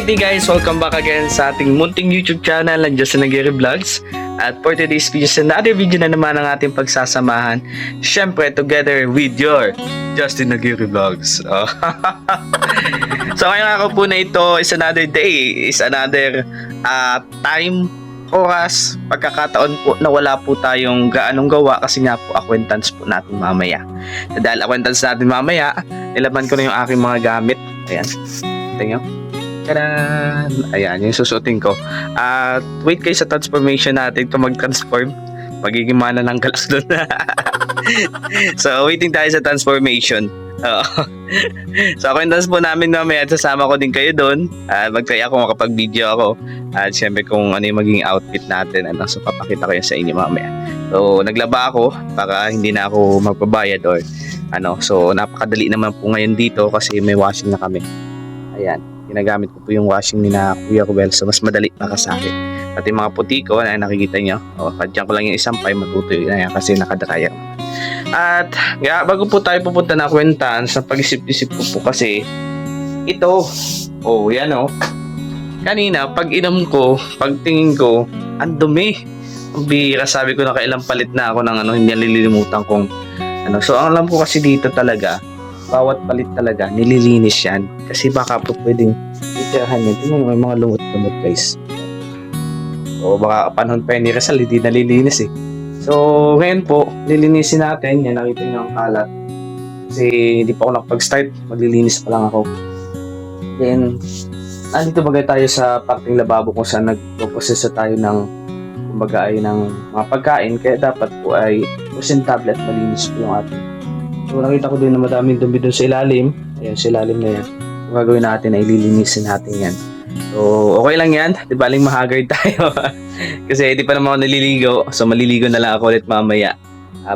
Alrighty guys, welcome back again sa ating munting YouTube channel ng Justin Aguirre Vlogs. At for today's video, another video na naman ang ating pagsasamahan. Syempre, together with your Justin Aguirre Vlogs. Oh. So ngayong araw po na ito is another day, is another time, oras, pagkakataon po na wala po tayong gaanong gawa kasi nga po acquaintance po natin mamaya. So, dahil acquaintance natin mamaya, nilaban ko na yung aking mga gamit. Ayan, tingnan nyo. Tadaan! Ayan, yung susutin ko. At wait kayo sa transformation natin to mag-transform. Magiging mana ng galas doon. So, waiting tayo sa transformation. So, acquaintance po namin mamaya at sasama ko din kayo doon. Mag-try ako makapag-video ako. At syempre kung ano yung magiging outfit natin. So, papakita ko yun sa inyo mamaya. So, naglaba ako para hindi na ako magbabayad or ano. So, napakadali naman po ngayon dito kasi may washing na kami. Ayan. Ginagamit ko po yung washing ni na Kuya Ruel, so mas madali para sa akin. Pati mga puti ko na nakikita nyo, kadyan ko lang yung isang pay, matutuyo na yan kasi nakadryer. At bago po tayo pupunta na acquaintance, sa pag-isip-isip ko po kasi ito, yan kanina pag inom ko, pag tingin ko, ang dumi. Ang bihira, sabi ko na kailang palit na ako ng hindi nalilimutan kong so ang alam ko kasi dito talaga, bawat palit talaga, nililinis yan. Kasi baka po pwedeng itirahan yan. Tingnan may mga lumot-lumot guys. O baka panahon pa yun ni Rizal, hindi nalilinis eh. So, ngayon po, lilinisin natin. Yan, nakita nyo ang kalat. Kasi hindi pa ako nakapag-start. Maglilinis pa lang ako. Then, nandito bagay tayo sa parting lababo kung saan nagpo-process tayo ng kumbaga ay ng mga pagkain. Kaya dapat po ay presentable at malinis po yung ating. So, nakita ko din na madaming dumi dun sa ilalim. Ayan, sa ilalim na yan. So, gagawin natin ay lilinisin natin yan. So, okay lang yan. Di baling mahagard tayo. Kasi hindi pa naman ako naliligo. So, maliligo na lang ako ulit mamaya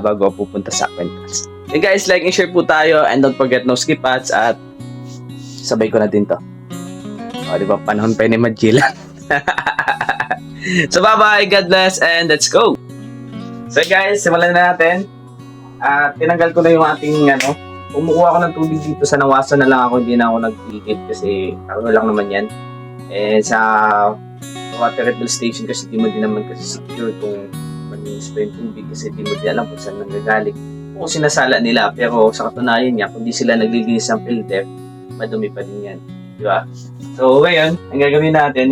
bago ako pupunta sa acquaintance. Okay guys, like and share po tayo. And don't forget no skip ads. At sabay ko na din to. Di ba? Panahon pa yun ni Magellan. So, bye-bye. God bless. And let's go. So, guys, simulan na natin. At tinanggal ko na yung ating kumukuha ako ng tubig dito sa nawasan na lang ako, hindi na ako nagpigit kasi lang naman yan. And sa water refill station kasi di mo din naman kasi secure kung maninis pa yung tubig kasi di mo din alam kung saan nanggagaling. Kung sinasala nila, pero sa katunayan niya, kung di sila naglilinis ng filter, madumi pa din yan. Di ba? So ngayon, ang gagawin natin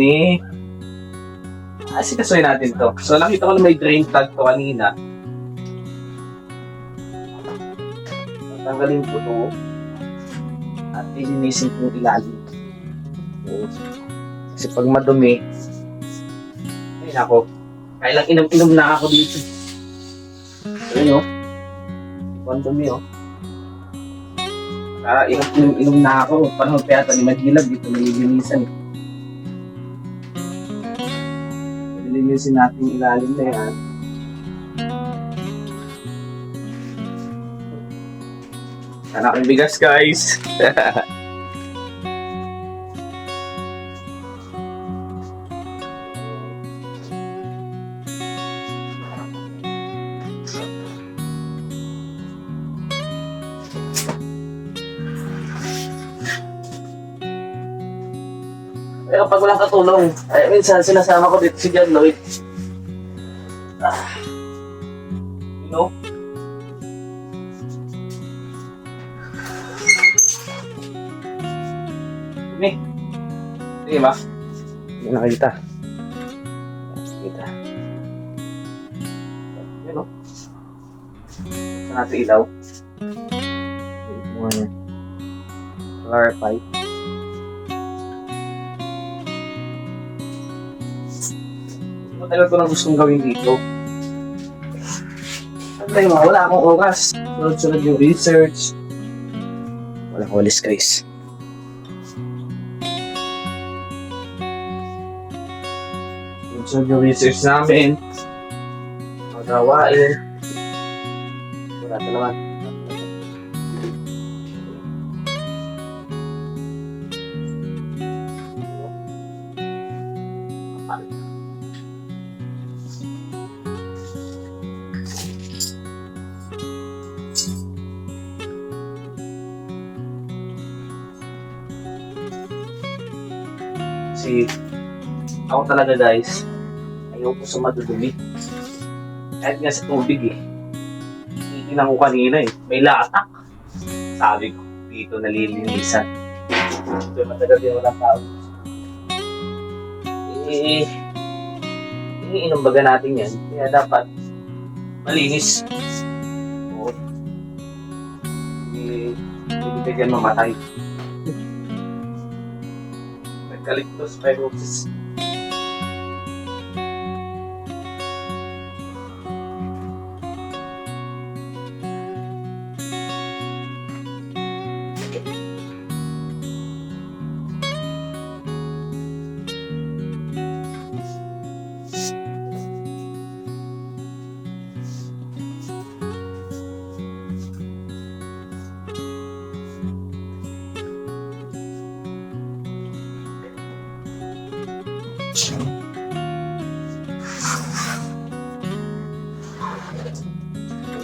asikasuhin natin to. So nakita ko na may drain plug to kanina. Tanggalin po ito at ilinisin po ilalim. Kasi pag madumi, ay nako, kailang inom-inom na ako dito. Ayun ang dumi inom-inom na ako. Panahon pa yata ni Magellan dito nililinisan. Nililinisin natin ilalim na yan. Anak ng bigas guys. Pero pag walang katulong, minsan sinasama ko dito si John Lloyd. Sige ba? Hindi nakita. Yan Saan natin ilaw? Clarify. Matagal ko lang gustong gawin dito. Wala akong oras. Sunod-sunod yung research. Wala akong walis guys. So, yung research namin, magawain. Wala ito naman. Kasi ako talaga guys, ayoko sa madudumi. Kahit nga sa tubig eh. Titignan ko kanina eh. May latak. Sabi ko, dito nalilinisan. Dito matagal din walang tao. Eh, iniinom baga natin yan. Kaya dapat malinis. Oo. Hindi ka dyan mamatay. Nagkalictospirosis.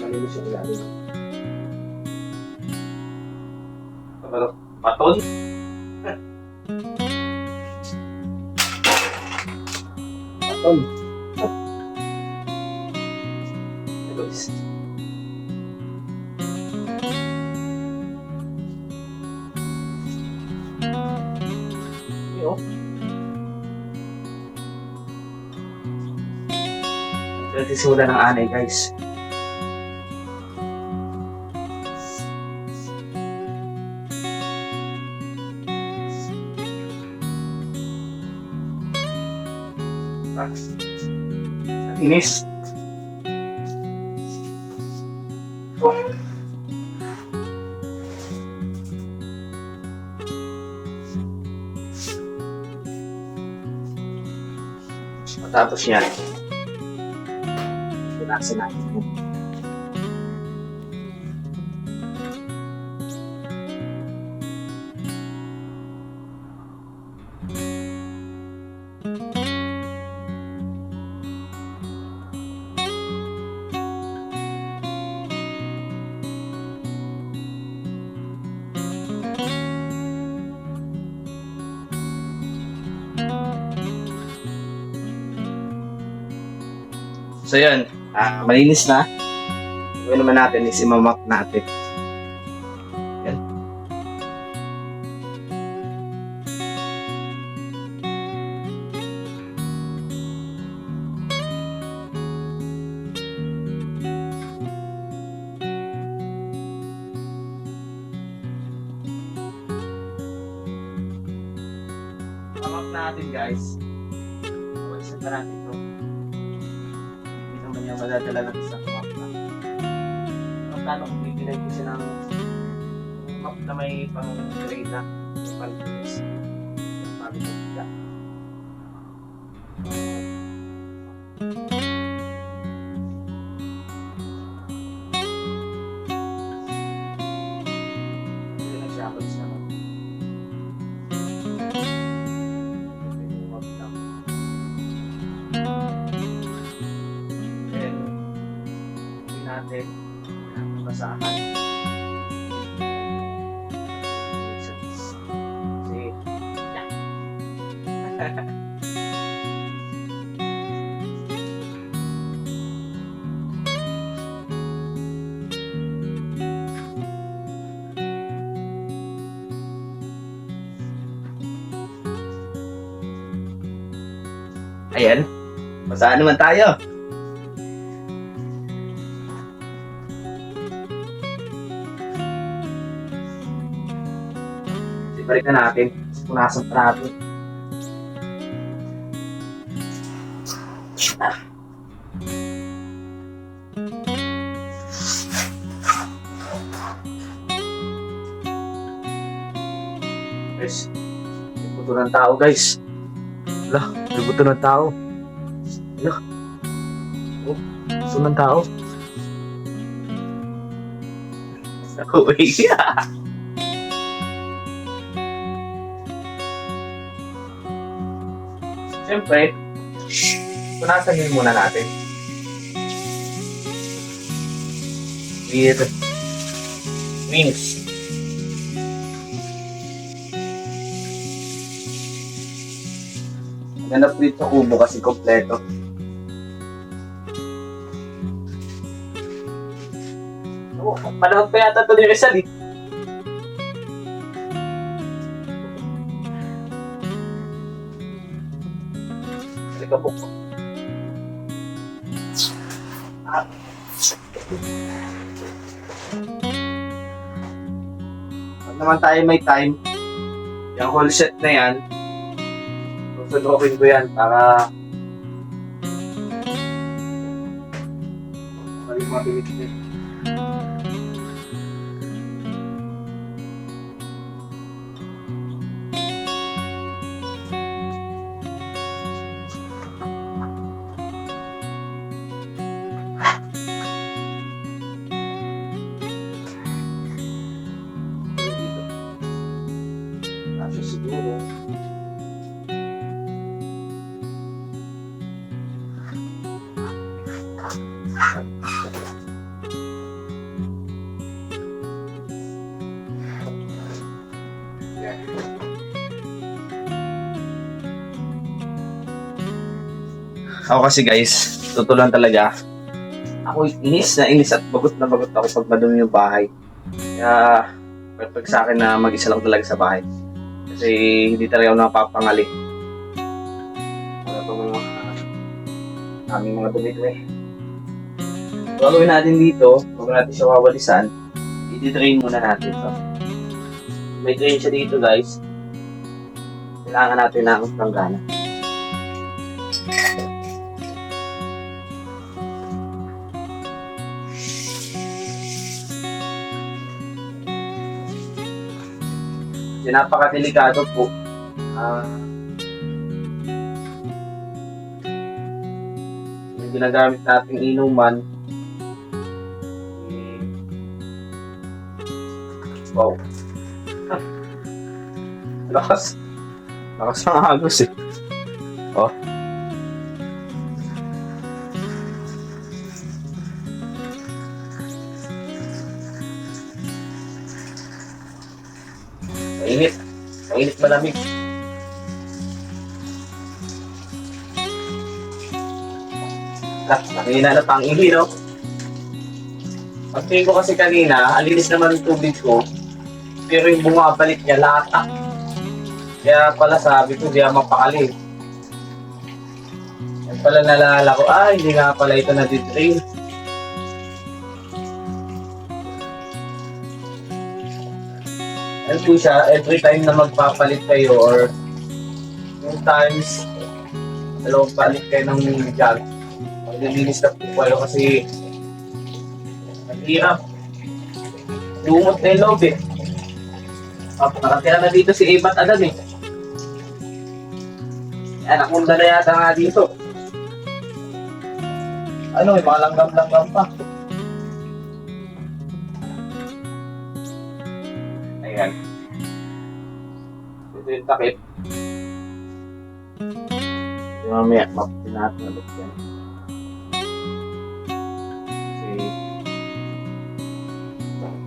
Malinis yung ilalim. Baton? Baton. Guys. Yo. Nagsisimula ng anay guys. Inis. Matapos yan, punasan natin yun. So yun, malinis na. Gawin naman natin is imamap natin. Yan. Imamap natin guys. Iwasan pa natin ito. Yung madadala ng isang map na magkano kung bibigay ko siya ng map na may pang-grade na pang-grades yung mabit ng biga hindi na siya ako sa map yung map lang natin ang basahan kasi ayan, basahan naman tayo. Balik na natin. Punasan pa natin. Guys, may buto ng tao guys. Wala, may buto ng tao. Wala. Oh, buto ng tao. Ako, yeah. Siyempre, punasan yun muna natin. With wings. Ganap dito sa kubo kasi kompleto. Oh, panahon pa yata ito ni Rizal eh. Alikabok ko. Pag naman tayo may time, yung whole set na yan, susundukin ko yan para mabilis din. Kasi siguro ako kasi guys, tutulan talaga. Ako inis na inis at bagot na bagot ako pag madumi yung bahay. Kaya perfect sa akin na mag-isa lang talaga sa bahay. Kasi hindi talaga ako napapangali. Wala pa mga aming mga dumi-dumi. Gagawin natin dito, huwag natin siya wawalisan. I-drain muna natin ito. May drain siya dito guys. Kailangan natin ng planggana. Kasi napakadelikado po. Yung ginagamit nating inuman. Wow. Lakas. Lakas ng agos eh. Oh. Mainit. Mainit malamig. Nakihina na pang ihi, no? Pagtingin ko kasi kanina, alinis naman yung tubig ko. Pero yung bumabalik niya, latak. Kaya pala sabi ko, di ako mapakali. Yan pala nalala ko, hindi nga pala ito na-drain. Ano po siya, every time na magpapalit kayo or yung times dalawang palit kayo ng jug, maglilinis na po kayo kasi ang hirap. Lumot na yung loob eh. Nakatira na dito si Ebat agad eh. Yan, nakunda na yata nga dito. Ano, may mga langgam-langgam pa. Ayan. Ito yung takip. Yung mamaya, maputin natin ulit yan.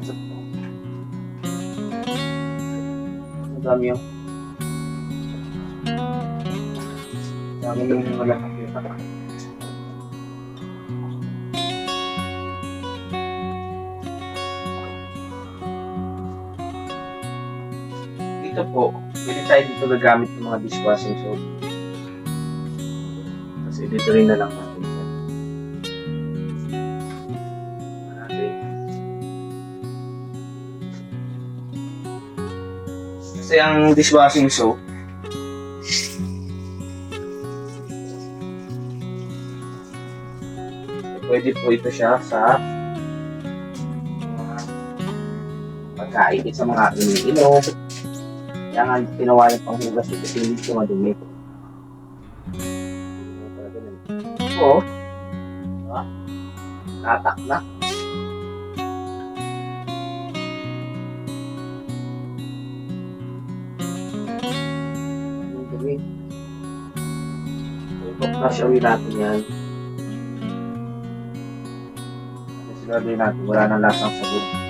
Kasi ang dami yung wala nakita. Dito po, pwede tayo dito gagamit ng mga dishwashing soap. Kasi dito rin na lang natin siya. Kasi ang dishwashing soap, pwede po ito siya sa mga pagkain, sa mga iniinom. Kaya nga tinawa yung panghugas ito kasi hindi ito madumi. Oo. Diba? Tatak na. Anong dumi? I-flush away natin yan. Sigurado natin, wala nang lasang sabon.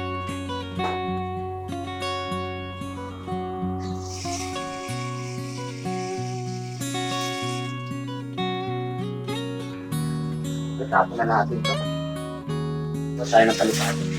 Tapon na natin ito. Ito tayo ng kalipatan.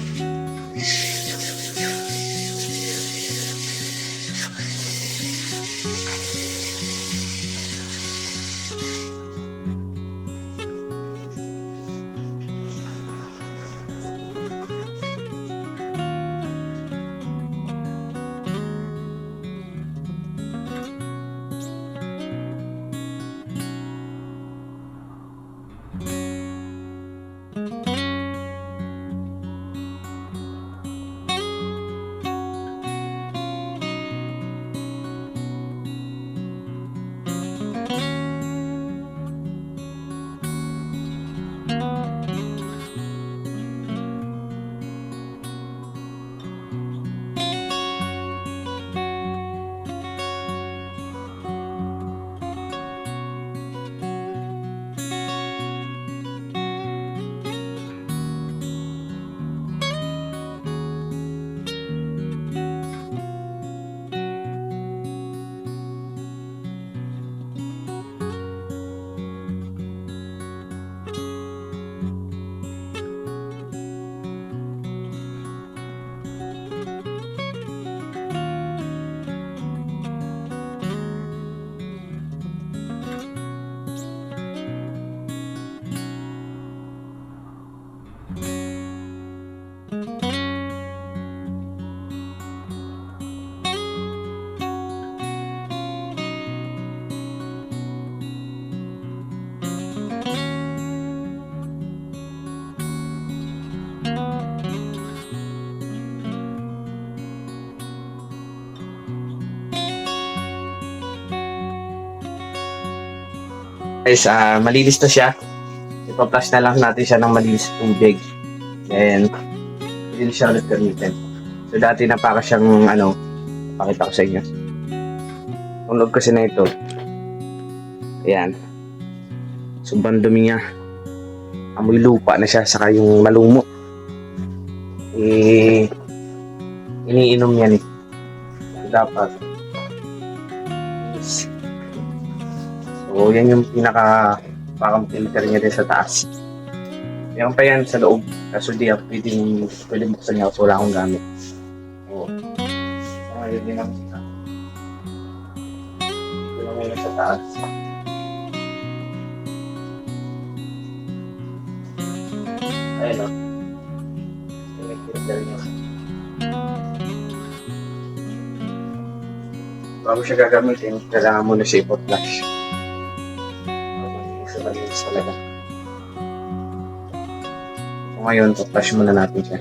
Guys, malinis na siya. Ipa-flush na lang natin siya ng malinis na tubig. Then, hindi siya ulit gamitin. So, dati napaka siyang, pakita ko sa inyo. Tunog kasi na ito. Ayan. Sobrang dumi niya. Amoy lupa na siya, saka yung malumo. Iniinom yan eh. Dapat. So, yan yung pakang filter niya din sa taas. Yan pa yan sa loob. Kaso di ako pwede buksan niya kasi wala akong gamit. Oo. So, ngayon din ang sika. Ito lang muna sa taas. Ayun o. Yung filter niya. Bago siya gagamitin, kailangan mo na siya ipo-flush. Malinis talaga. So ngayon, pa-flush muna natin siya.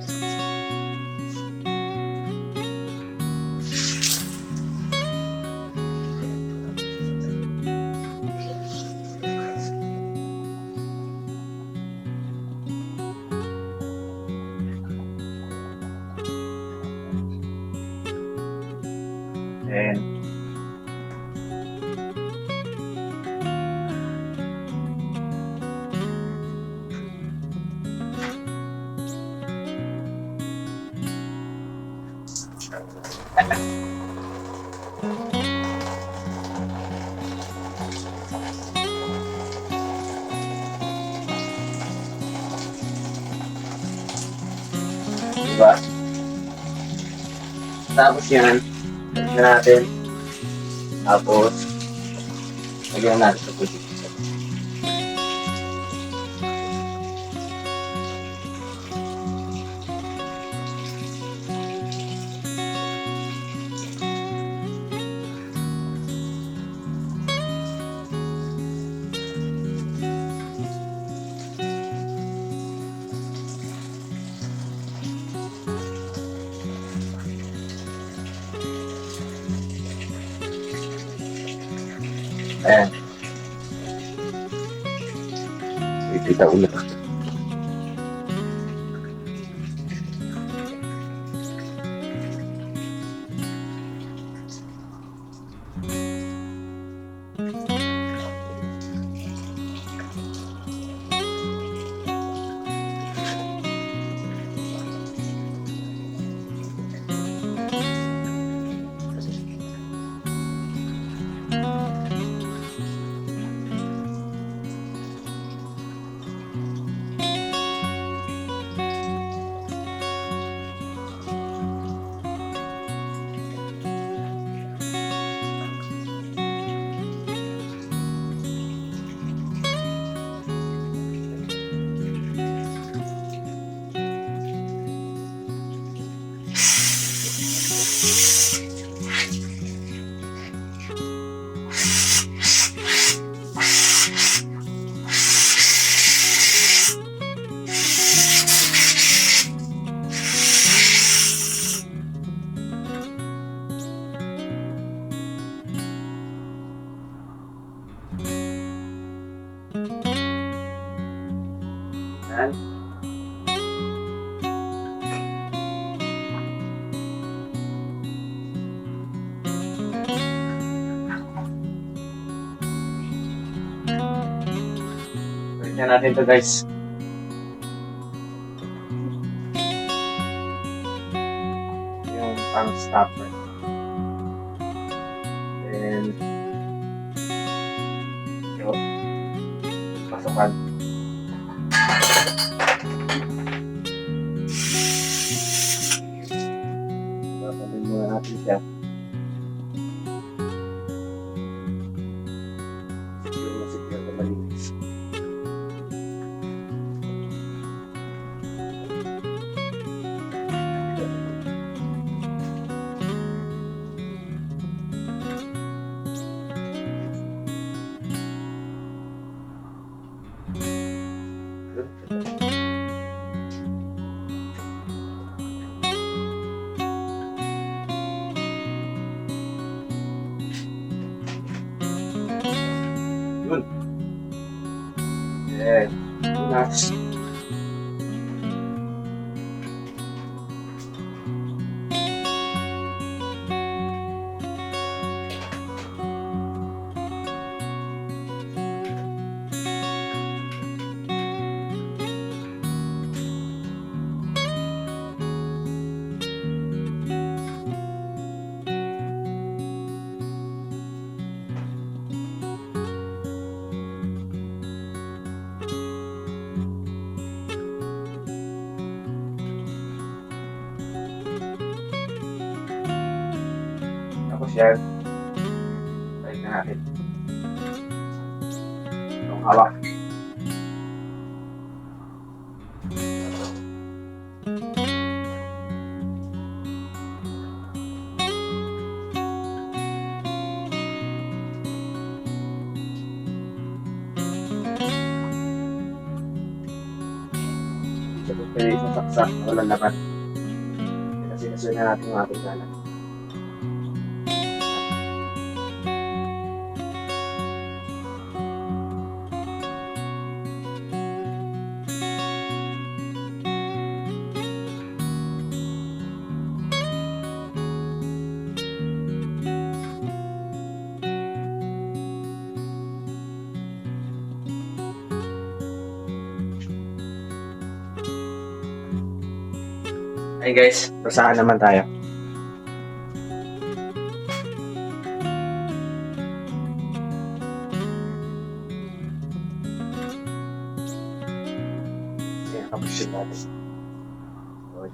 And diba? Tapos yan, lagyan natin. Tapos, lagyan natin sa tubig. Ayan. Ipita ulit. Yan. Balikan natin to guys. Yung pang stopper. And yun. Pasukan. Papanin muna natin siya. Secure na malinis. Yun. Yeah. Next. Tapos yan. Balik na natin. Itong hawak. Ito pwede isang saksak. Walang laman. Kasi nasunod na natin yung ating galang. Hey guys, basahan naman tayo. Ayan, kapag-shoot natin. So,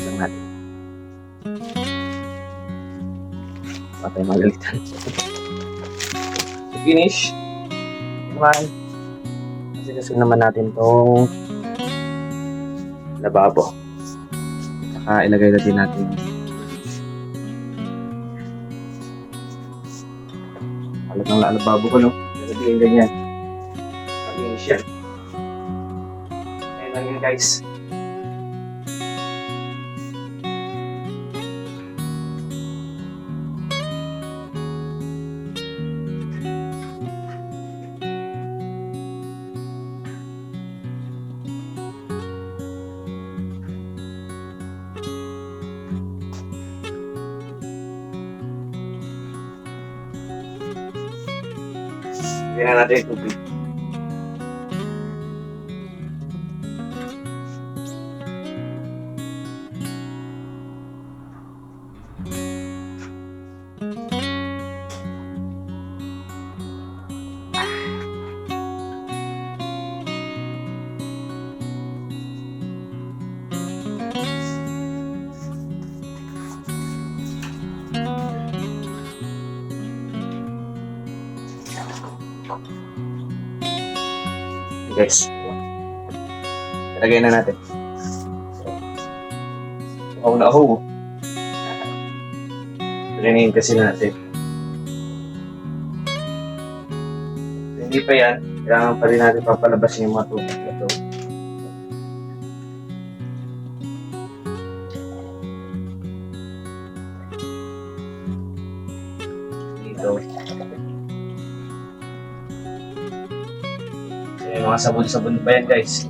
lang natin. Patay magalitan. So, finish. Naman. Kasi naman natin tong lababo. Ilagay na din natin talagang lalababo ko, no? Ilagay yung ganyan. Malinis yan. Ayan lang yun, guys. Lagyan na natin yung tubig. Guys, lagay na natin. Wow na ako. Lagyan kasi natin. Hindi pa yan, kailangan pa rin natin papalabasin yung mga tubig na ito. Dito. Mga sabon-sabon pa yan, guys.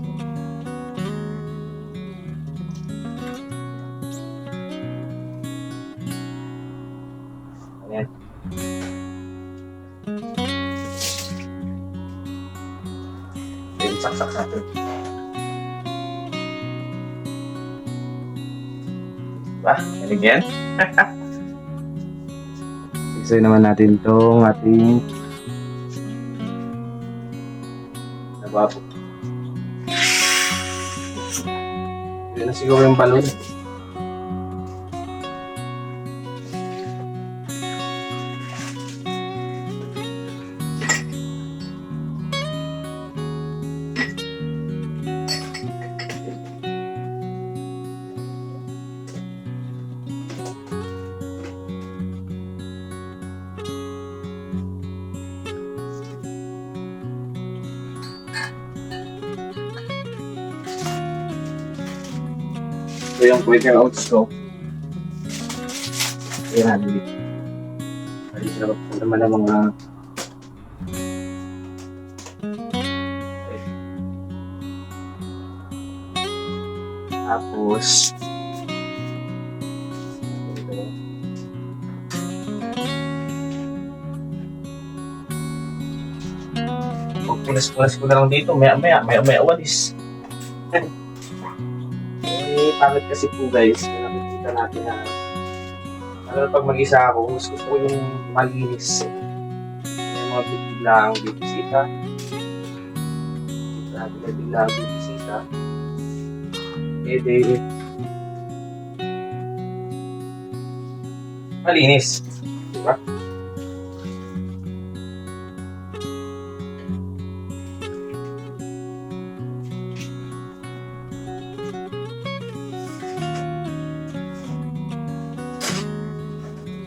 Then, saksak natin. Diba? Galing yan. Siksay naman natin itong ating nababo. Yun na siguro yung balon. Ito yung quicker out stroke. Ayan natin dito. Ay, sarap po naman ang mga tapos punas-punas ko na lang dito. Maya walis. Pangit kasi po guys, kung nakikita natin na pag mag-isa ako, mas gusto ko yung malinis. Yung mga biglang bibisita. Biglang bibisita. Malinis. Diba?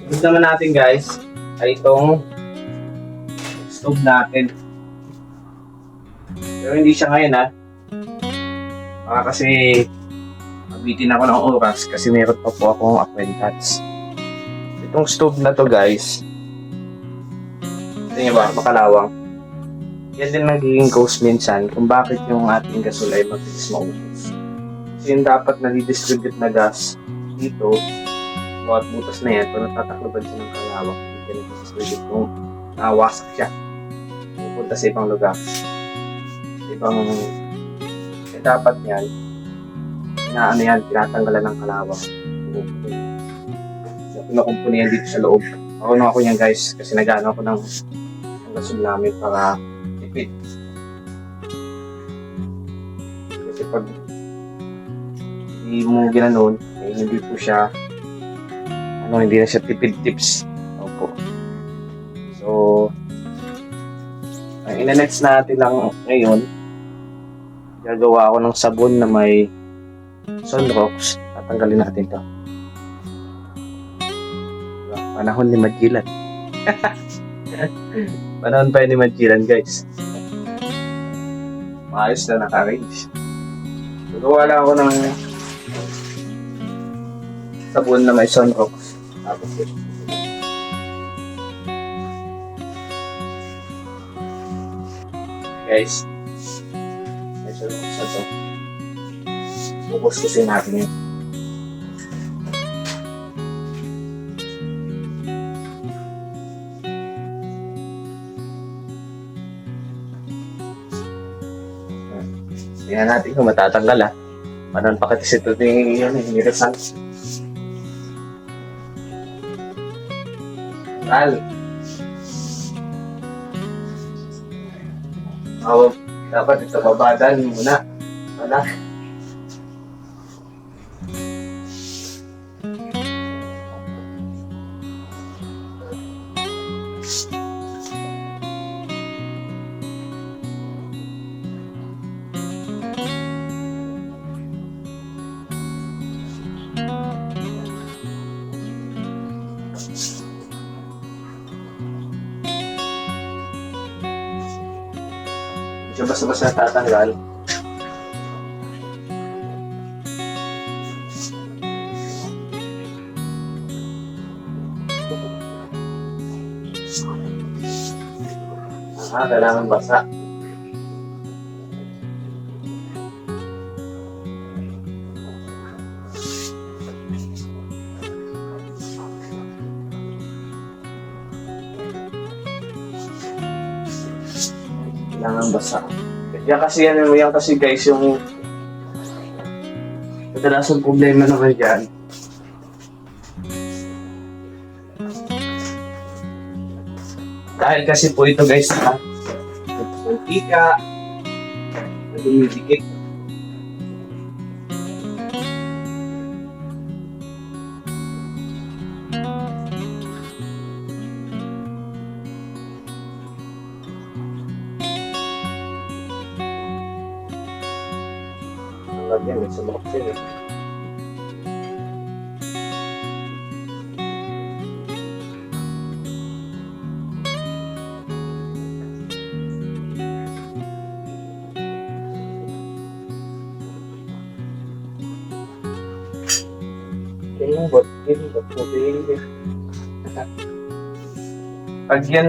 Gusto naman natin guys ay itong stove natin. Pero hindi siya ngayon ha. Baka kasi mabitin ako ng oras kasi meron pa po akong acquaintance. Itong stove na to guys, ito nyo ba, makalawang. Yan din nagiging cause minsan kung bakit yung ating gasol ay mabilis maubos. Kasi yung dapat na-distribute na gas dito, bawat butas na yan, kung natatakloban siya ng kalawang, hindi ka nag-distribute kung nawasak siya. Pupunta sa ibang lugar. Sa ibang, dapat yan, tinatanggalan ng kalawang. Pinakumpuni yan dito sa loob. Ako yan guys, kasi nag-ano ako ng gasol namin para tipid. Kasi pag hindi mo ginanon, hindi po siya hindi na siya tipid tips. Opo. So, ang ina-next natin lang ngayon, gagawa ako ng sabon na may Sunrox. Tatanggalin natin to. Panahon ni Magellan. Panahon pa ni Magellan guys. Maayos na naka-arrange. Gagawa lang ako ng sabon na may Sunrox. Tapos guys, may Sunrox na to. Bukos-kusin natin yun. Tingnan natin kung matatanggal ha. Paano pakitis ito ni Rizal. Dapat ito babadan muna. Wala. Siya basta-basta tatanggal. Kailangan basa. Kailangan basa. Yan kasi guys, yung kadalasang problema naman dyan. Dahil kasi po ito guys, mantika, na dumidikit. Lagyan, may sumakot siya eh. Pag yan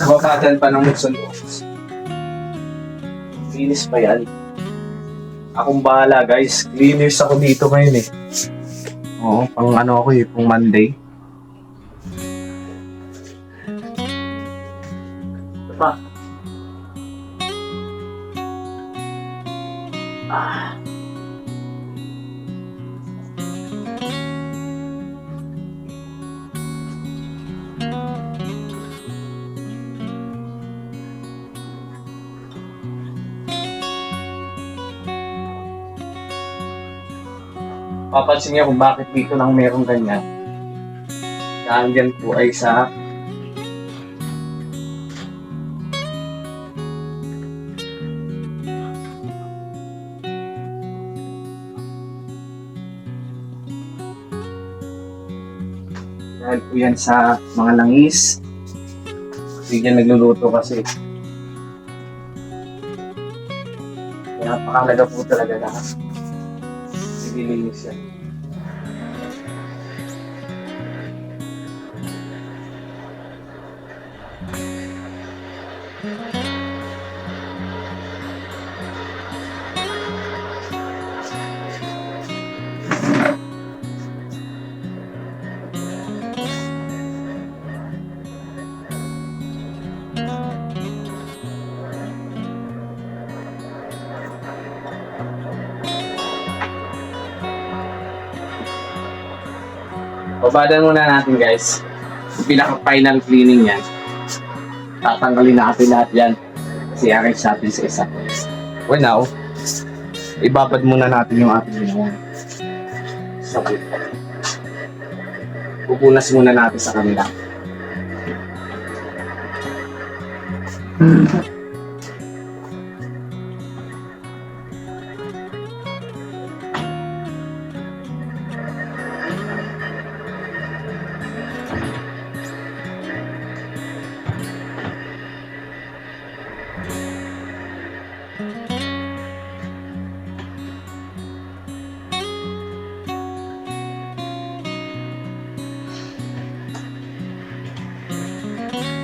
nababatan pa ng musunog, linis pa yan. Akong bahala guys, cleaners ako dito ngayon eh. Oo, pang ano ako eh, pang Monday. Ito pa. Papansin niyo kung bakit dito lang merong ganyan. Dahil yan po ay sa dahil po yan sa mga langis. Kasi dyan nagluluto kasi. Kaya napakalaga po talaga na nililinis yan. Babadan muna natin guys. Yung pinaka-final cleaning yan. Tatanggalin natin lahat yan. Kasi arrange natin sa isa. Well now, ibabad muna natin yung ating ginawa. Sabit. Pupunas muna natin sa kanila.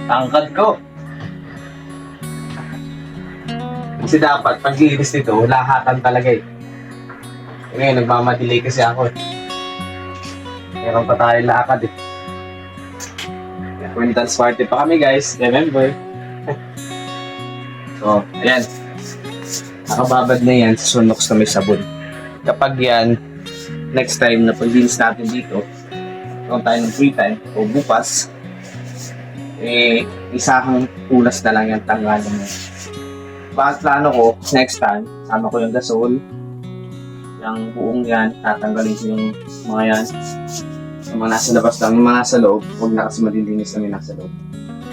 Tangkad ko. Kasi dapat, pag-iinis nito, lahatan talaga eh. Ngayon, nagmamadilay kasi ako eh. Meron pa tayo lakad eh. Acquaintance party pa kami guys, remember? So, ayan. Nakababad na yan sa Sunox na may sabon. Kapag yan, next time na pag-inis natin dito, kung tayo ng free time, o bukas, isahang pulas na lang yung tanggalan mo. Bakit plano ko, next time, sama ko yung gasol, yung buong yan, tatanggalin ko yung mga yan, yung mga nasa labas lang, yung mga nasa loob, huwag na kasi malilinis na yung nasa loob.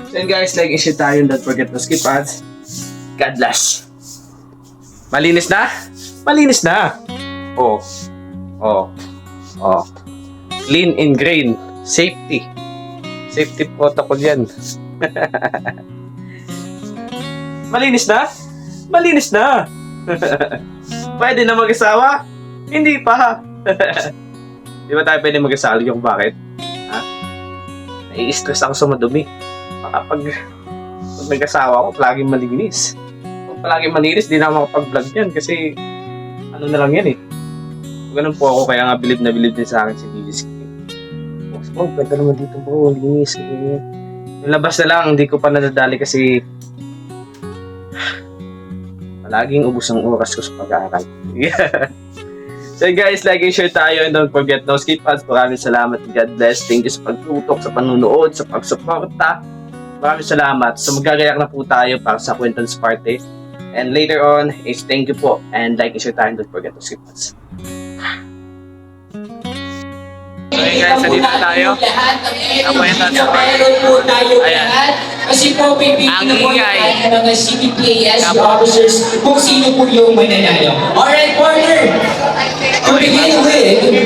So yun guys, like and share tayo, don't forget to skip ads. God bless. Malinis na? Malinis na! Oh. Clean and green. Safety. Safety protocol yan. Malinis na? Malinis na! Pwede na mag-asawa? Hindi pa. Di ba tayo pwede mag-asawa yung bakit? Ha? Nai-stress ako sa madumi. Baka pag nag-asawa ako, palaging malinis. Kung palaging malinis, di na makapag-vlog yan kasi ano na lang yan eh. Ganun po ako, kaya nga bilib na bilib din sa akin si Bilis. Oh, pwede naman dito bro, linis. Yung labas na lang, hindi ko pa nadadali kasi Palaging ubos ang oras ko sa pag-aaral. Yeah. So guys, like and share tayo. Don't forget no skip ads. Maraming salamat. God bless. Thank you sa pagtutok, sa panunood, sa pagsuporta. Maraming salamat. So magkagayak na po tayo para sa Quinton's Party. And later on is thank you po. And like and share tayo. Don't forget to skip ads. So guys, nandito na tayo. Ang Quinton's Party. Ayan. Kasi po, Ang ingay. ng mga CPPAS officers kung sino po yung mananalo. Alright, partner. To begin with,